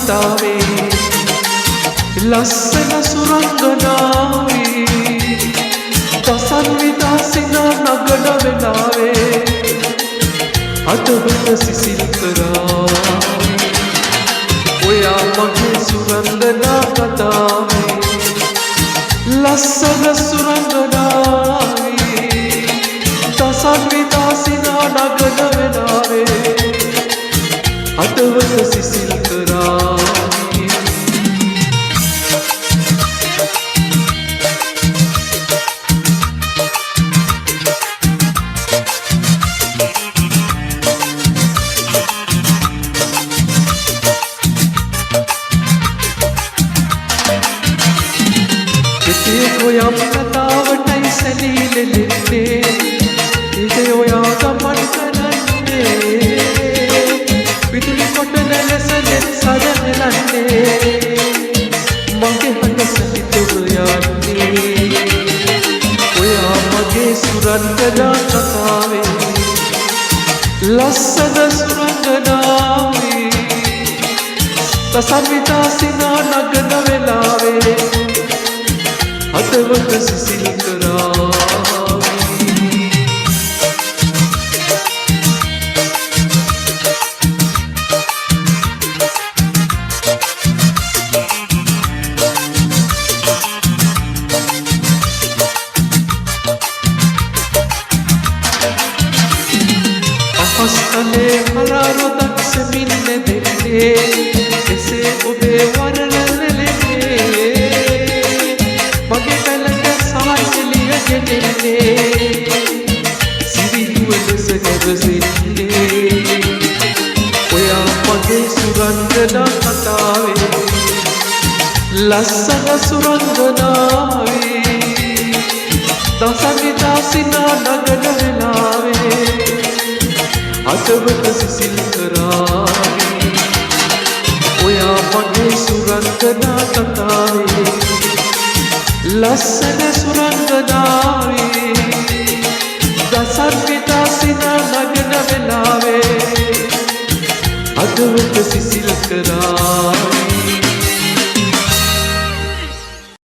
කතාවේ ලස්සන සුරංගනාවේ දසන් විදාසිනා නගන වෙලාවේ අදවත සිසිල් කරාවේ ඔයා මගේ සුරංගනා කතාවේ ලස්සන සුරංගනාවේ දසන් විදාසිනා නගන වෙලාවේ අදවත සිසිල් කරාවේ ඔයම් කතාවටයි සැලීලෙන්නේ ඉතේ ඔයා ගමන් කරන්නේ පිටුලි කොටන ලෙස නෙත් සදනලන්නේ මගේ හඬ සැටිතුර යන්නේ ඔයා මගේ සුරංගනා කතාවේ ලස්සන සුරංගනාවේ දසන් විදාසිනා නගන වෙලාවේ අදවත සිසිල් කරාවේ අපස්තලේ හලාරොදක් සෙමින් දෙන්නේ එසේ ඔබේ වරණලෙලේ මගේ පැලක සායලිය ගෙනෙන්නේ සිරිදුව ලෙස ගැවසෙන්නේ ඔයා මගේ සුරංගනා කතාවේ ලස්සන සුරංගනාවේ දසන් විදාසිනා නගන වෙලාවේ අදවත සිසිල් කරාවේ ඔයා මගේ සුරංගනා කතාවේ ලස්සන සුරංගනාවේ දසන් විදාසිනා නගන වෙලාවේ අදවත සිසිල් කරාවේ